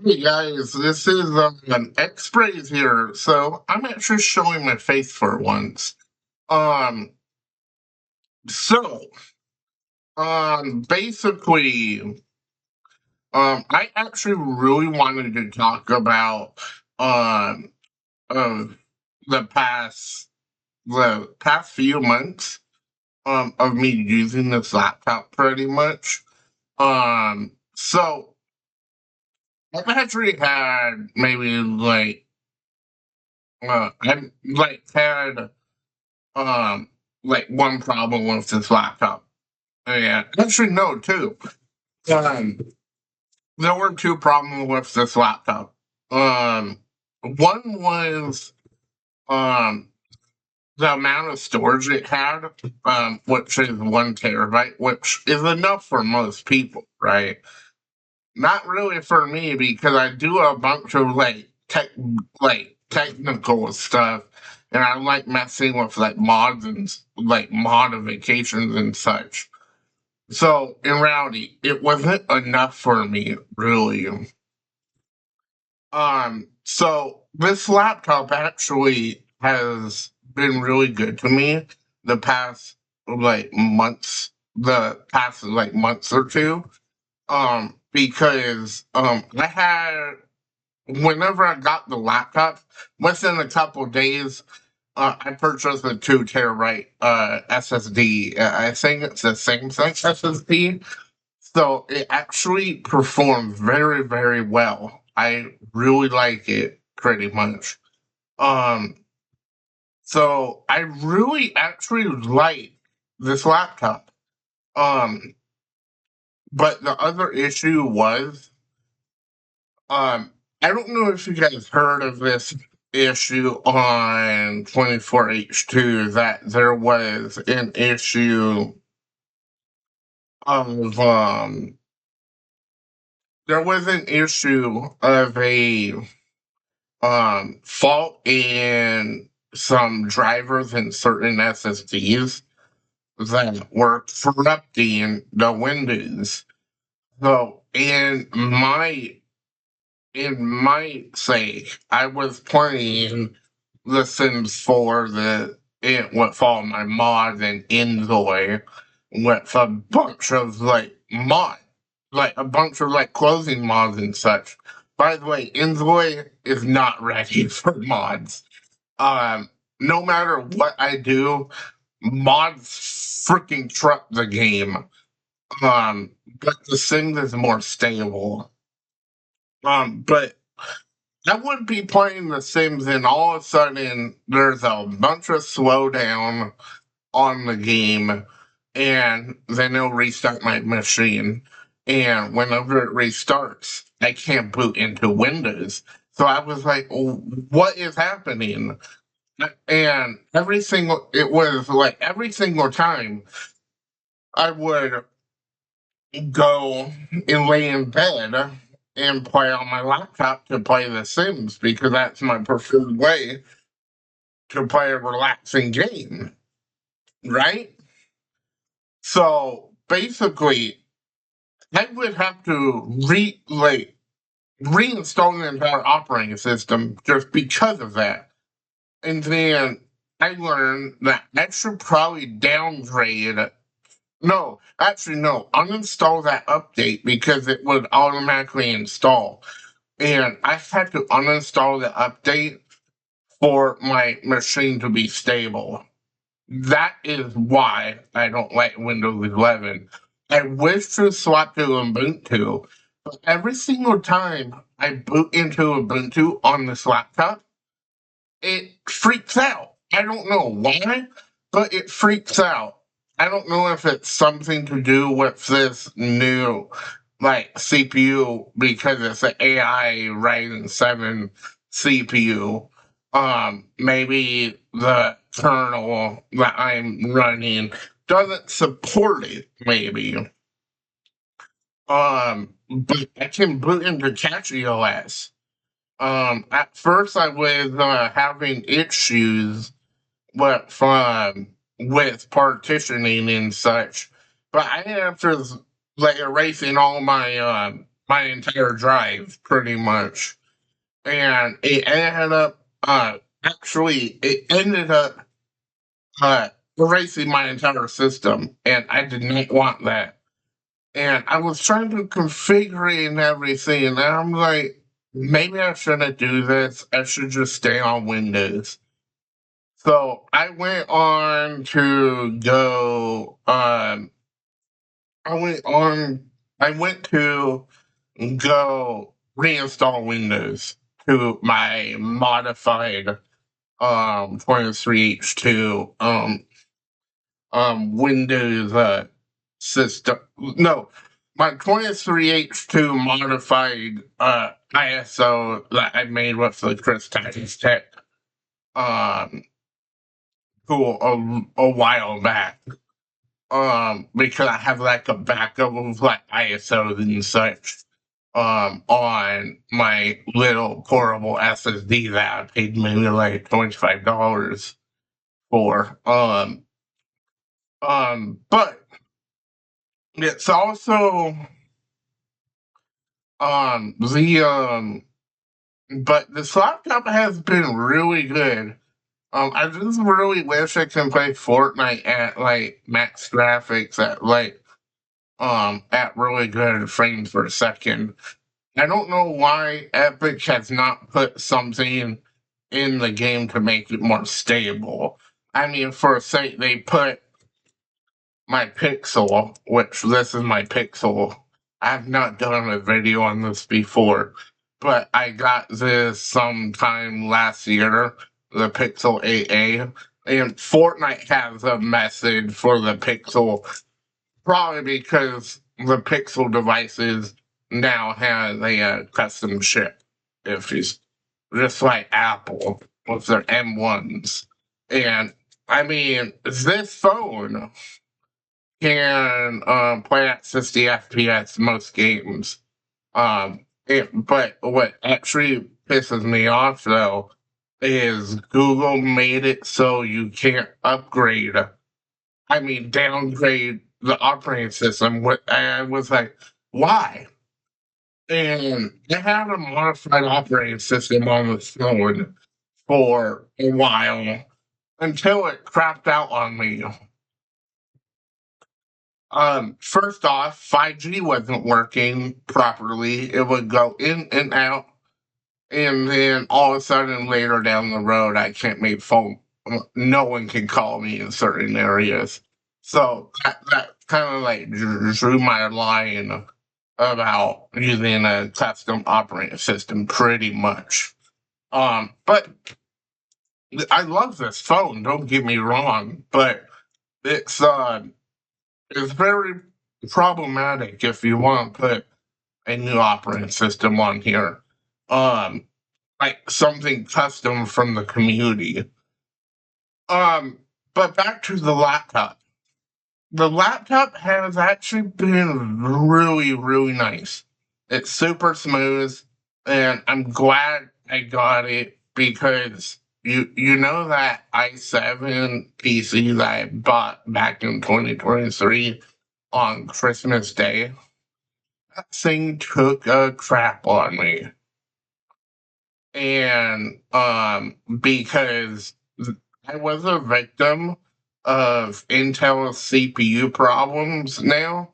Hey guys, this is X-Sprays here. So I'm actually showing my face for once. Um, so basically, I actually really wanted to talk about um of the past few months of me using this laptop pretty much. So I've actually had maybe I had um one problem with this laptop. Yeah, actually no, two. Um, there were two problems with this laptop. Um, one was um the amount of storage it had, which is 1 terabyte, which is enough for most people, right? Not really for me because I do a bunch of technical stuff, and I like messing with like mods and modifications and such. So in reality, it wasn't enough for me, really. So this laptop actually has been really good to me the past months or two. Because I had whenever I got the laptop, within a couple of days, I purchased a 2 terabyte SSD. I think it's the Samsung SSD. So it actually performs very, very well. I really like it pretty much. Um, so I really actually like this laptop. Um, but the other issue was, I don't know if you guys heard of this issue on 24H2 that of there was an issue of a fault in some drivers in certain SSDs that were corrupting the Windows. So in my sake, I was playing The Sims 4 with all my mods and Enjoy with a bunch of a bunch of closing mods and such. By the way, Enjoy is not ready for mods. Um, no matter what I do, mods freaking truck the game. But the Sims is more stable. But I would be playing The Sims, and all of a sudden there's a bunch of slowdown on the game, and then it'll restart my machine. And whenever it restarts, I can't boot into Windows. So I was like, what is happening? And every single time I would go and lay in bed and play on my laptop to play The Sims because that's my preferred way to play a relaxing game, right? So basically, I would have to reinstall the entire operating system just because of that. And then I learned that I should probably downgrade. No, actually, no. Uninstall that update because it would automatically install. And I had to uninstall the update for my machine to be stable. That is why I don't like Windows 11. I wish to swap to Ubuntu, but every single time I boot into Ubuntu on this laptop, it freaks out. I don't know why, but it freaks out. I don't know if it's something to do with this new CPU because it's an AI Ryzen 7 CPU. Maybe the kernel that I'm running doesn't support it, maybe. But I can boot into CatchyOS. At first I was having issues with partitioning and such, but I after erasing all my my entire drive pretty much. And it ended up actually it ended up erasing my entire system, and I did not want that. And I was trying to configure it and everything, and I'm like, maybe I shouldn't do this. I should just stay on Windows. So I went on to go. I went on. I went to go reinstall Windows to my modified 23H2 Windows system. No, my 23H2 modified ISO that I made with the Chris Titus Tech um tool a while back. Because I have like a backup of like ISOs and such on my little portable SSD that I paid maybe like $25 for. But it's also the but this laptop has been really good. I just really wish I can play Fortnite at like max graphics at really good frames per second. I don't know why Epic has not put something in the game to make it more stable. I mean, for a sake, they put my Pixel, which this is my Pixel. I've not done a video on this before, but I got this sometime last year, the Pixel 8a, and Fortnite has a message for the Pixel, probably because the Pixel devices now have a custom chip, if it's just like Apple with their M1s. And I mean, this phone can play at 60 FPS most games. But what actually pisses me off though is Google made it so you can't upgrade. I mean, downgrade the operating system. I was like, why? And I had a modified operating system on the phone for a while until it crapped out on me. First off, 5G wasn't working properly. It would go in and out, and then all of a sudden, later down the road, I can't make phone. No one can call me in certain areas. So that kind of like drew my line about using a custom operating system, pretty much. But I love this phone. Don't get me wrong, but it's it's very problematic if you want to put a new operating system on here. Um, like something custom from the community. Um, but back to the laptop. The laptop has actually been really, really nice. It's super smooth, and I'm glad I got it because you know that i7 PC that I bought back in 2023 on Christmas Day. That thing took a crap on me. And because I was a victim of Intel CPU problems now,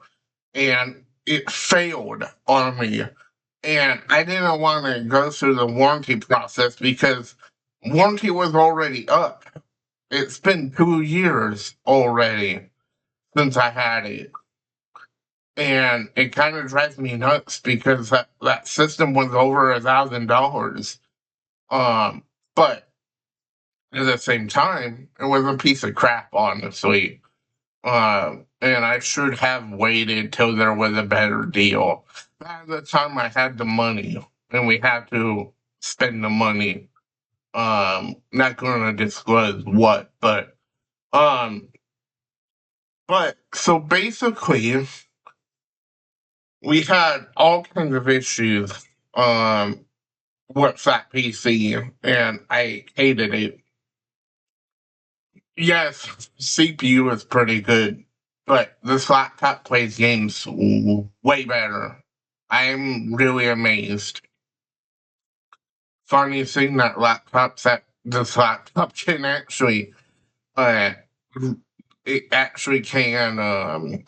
and it failed on me. And I didn't want to go through the warranty process because warranty was already up. It's been 2 years already since I had it. And it kind of drives me nuts because that system was over $1,000. Um, but at the same time, it was a piece of crap, honestly. And I should have waited till there was a better deal. At the time, I had the money, and we had to spend the money. Not going to disclose what, um, but so basically, we had all kinds of issues. Um, with that PC, and I hated it. Yes, CPU is pretty good, but this laptop plays games way better. I'm really amazed. Funny thing that this laptop can actually uh it actually can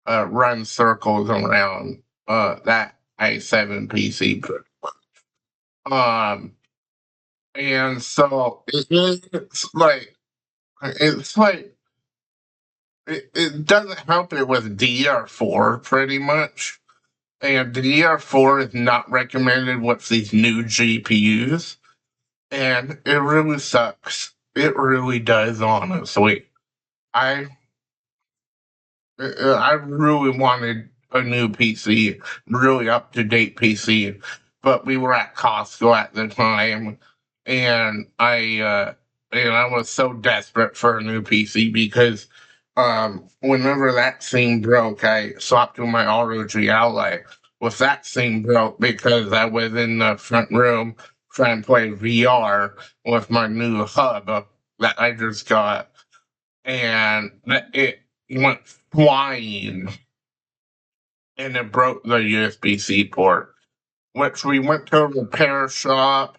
run circles around that i7 PC. Um and so it's like it doesn't help it with DR4 pretty much. And the DR4 is not recommended with these new GPUs. And it really sucks. It really does, honestly. I I really wanted a new PC, really up to date PC, but we were at Costco at the time, and I was so desperate for a new PC because whenever that thing broke, I swapped to my ROG Ally. With that thing broke because I was in the front room trying to play VR with my new hub that I just got, and it went flying and it broke the USB-C port, which we went to a repair shop.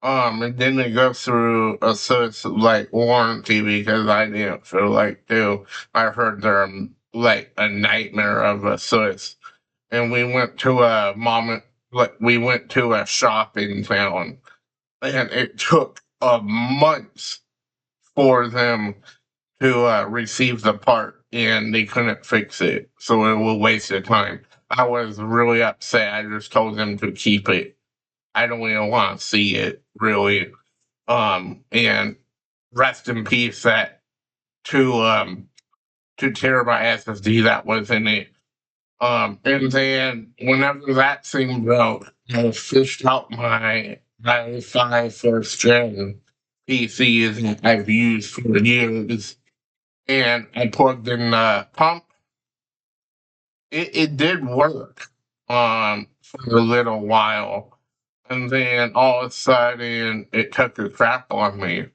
And then it goes through a like warranty because I didn't feel like to. I heard they're like a nightmare of a Swiss. And we went to we went to a shop in town, and it took a month for them to receive the part, and they couldn't fix it, so it was a waste of time. I was really upset. I just told them to keep it. I don't even want to see it really. And rest in peace that two um 2 terabyte SSD that was in it. And then whenever that thing broke, I fished out my i5 first gen PCs that I've used for years, and I plugged in the pump. It did work for a little while, and then all of a sudden it took a crap on me.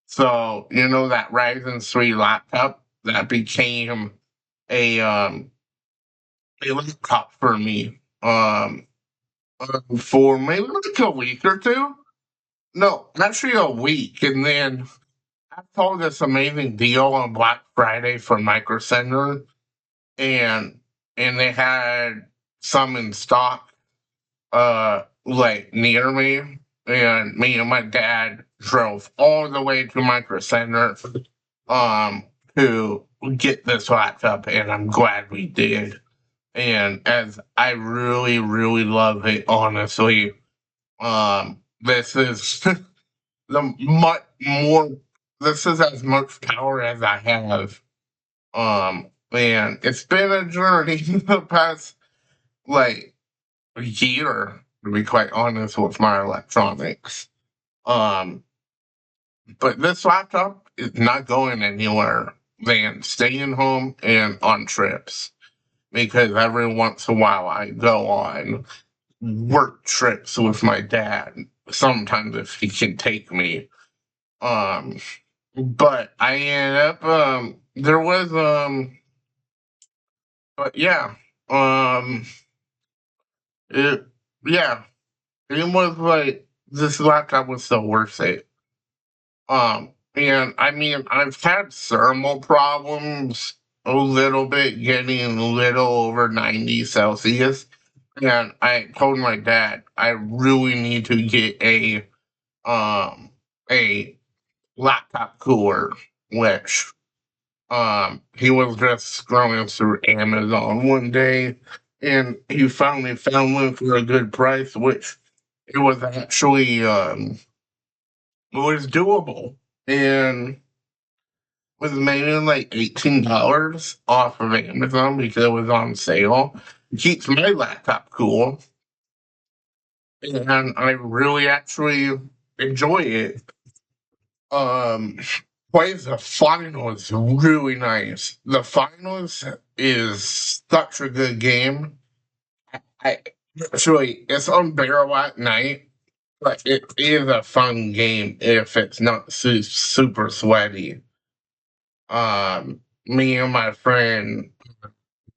So you know that Ryzen 3 laptop that became a um a laptop for me for maybe like a week or two. No, actually a week, and then I saw this amazing deal on Black Friday for Micro Center, and they had some in stock like near me, and me and my dad drove all the way to Micro Center um to get this laptop, and I'm glad we did. And as I really really love it, honestly, this is the much more this is as much power as I have. And it's been a journey the past like year, to be quite honest, with my electronics. Um, but this laptop is not going anywhere than staying home and on trips, because every once in a while I go on work trips with my dad. Sometimes if he can take me. Um, but I ended up there was but yeah um it yeah it was like this laptop was so worth it. And I mean, I've had thermal problems a little bit, getting a little over 90 Celsius. And I told my dad I really need to get um a laptop cooler, which he was just scrolling through Amazon one day, and he finally found one for a good price, which it was actually it was doable, and was maybe like $18 off of Amazon because it was on sale. It keeps my laptop cool, and I really actually enjoy it. Um, Plays the finals really nice. The finals is such a good game. I actually it's unbearable at night, but it is a fun game if it's not super sweaty. Me and my friend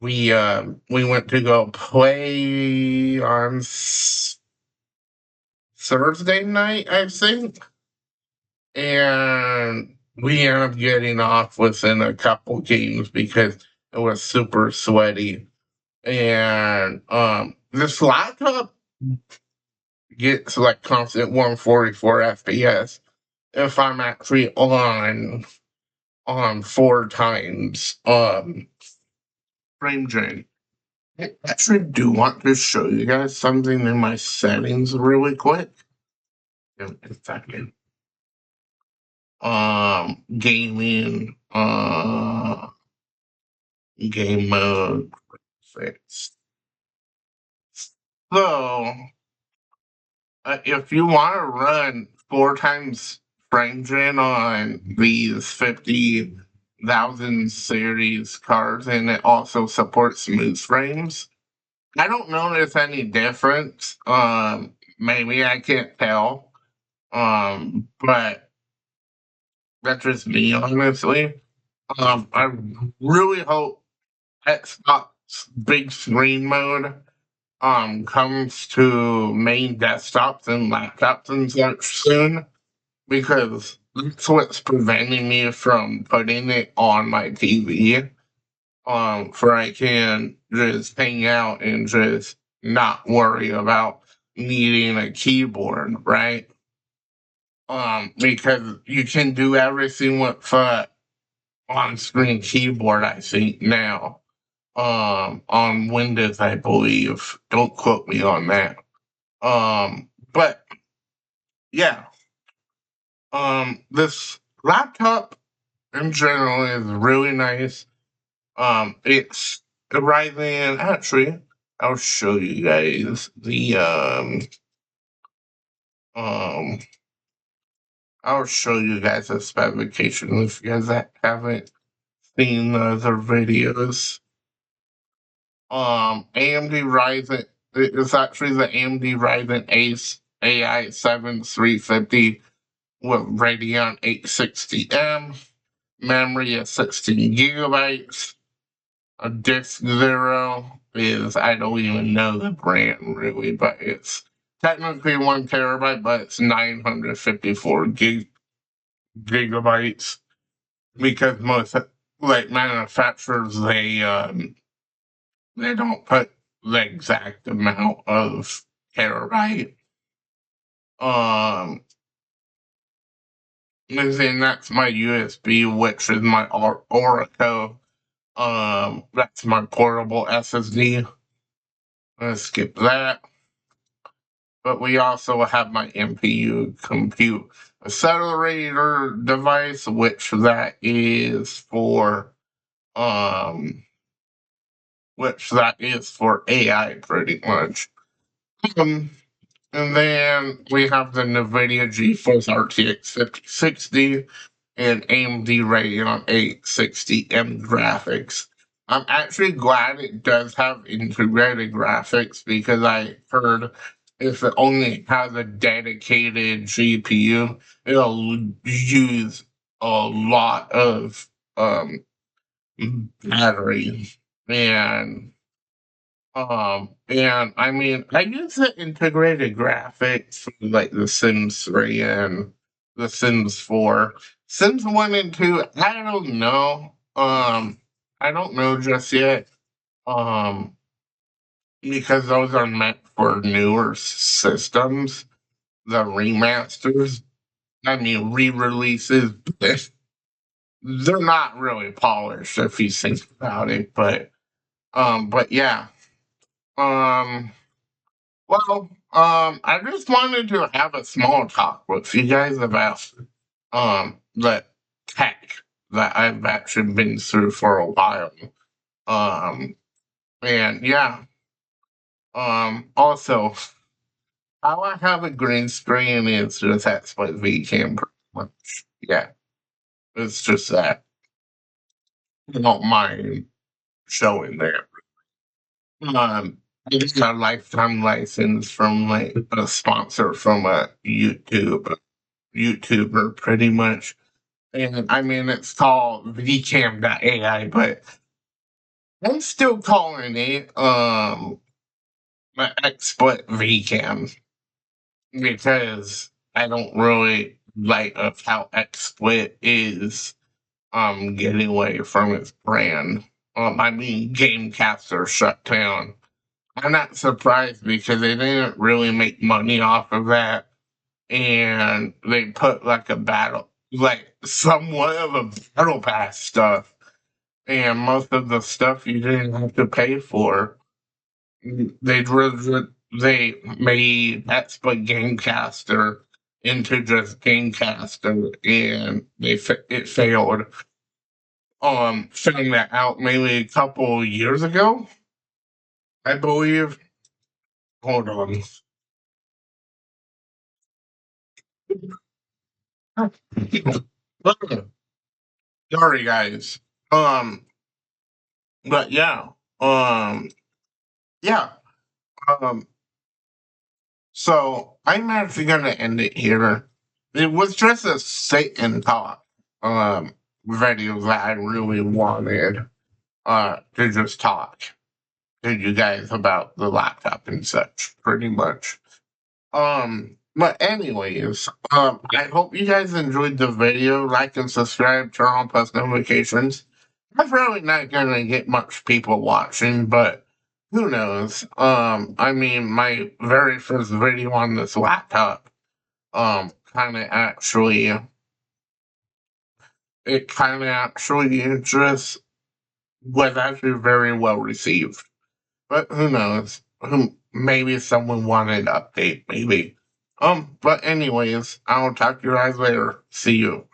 we went to go play on Thursday night, I think, and we ended up getting off within a couple games because it was super sweaty. And this laptop gets like constant 144 FPS if I'm actually on 4 times frame rate. I actually do want to show you guys something in my settings really quick. Give me a second. Gaming, game mode fixed. So, if you want to run 4 times frame rate on these 50,000 series cards, and it also supports smooth frames, I don't notice any difference. Maybe I can't tell. But that's just me, honestly. I really hope Xbox big screen mode comes to main desktops and laptops and such soon, because that's what's preventing me from putting it on my TV. For I can just hang out and just not worry about needing a keyboard, right? Because you can do everything with on-screen keyboard, I think now. On Windows, I believe. Don't quote me on that. But yeah, this laptop in general is really nice. It's the Ryzen. Actually, I'll show you guys the um. I'll show you guys the specification if you guys haven't seen the other videos. AMD Ryzen. It's actually the AMD Ryzen Ace AI 7 350 with Radeon 860M. Memory is 16 gigabytes. A disk zero is, I don't even know the brand really, but it's technically 1 terabyte, but it's 954 gigabytes, because most like manufacturers, they don't put the exact amount of terabyte. Um, and then that's my USB, which is my Oracle. That's my portable SSD. Let's skip that. But we also have my MPU compute accelerator device, which that is for um AI pretty much. Um, and then we have the NVIDIA GeForce RTX 5060 and AMD Radeon 860M graphics. I'm actually glad it does have integrated graphics, because I heard if it only has a dedicated GPU, it'll use a lot of battery. And I mean, I use the integrated graphics for like The Sims 3 and The Sims 4. Sims 1 and 2, I don't know. I don't know just yet. Um, because those are meant for newer systems, the remasters. I mean, re-releases. They're not really polished if you think about it, but yeah. Um, I just wanted to have a small talk with you guys about the tech that I've actually been through for a while. Um, and yeah. Also, how I have a green screen is just that's my VCam pretty much. Yeah, it's just that. I don't mind showing that. I just got a lifetime license from like a sponsor from a YouTuber pretty much. And I mean, it's called VCam.ai, but I'm still calling it my XSplit VCAM because I don't really like of how XSplit is getting away from its brand. I mean, Gamecaster shut down. I'm not surprised because they didn't really make money off of that, and they put like a battle, like somewhat of a battle pass stuff, and most of the stuff you didn't have to pay for. They made XSplit Gamecaster into just Gamecaster, and it failed. Found that out maybe a couple years ago, I believe. Hold on. Sorry, guys. Um, but yeah. Um, yeah. Um, so I'm actually gonna end it here. It was just a sit and talk video that I really wanted to just talk to you guys about the laptop and such, pretty much. But anyways, I hope you guys enjoyed the video. Like and subscribe, turn on post notifications. I'm probably not gonna get much people watching, but who knows? I mean, my very first video on this laptop, kind of actually, it kind of actually just was actually very well received. But who knows? Who maybe someone wanted an update, maybe. But anyways, I'll talk to you guys later. See you.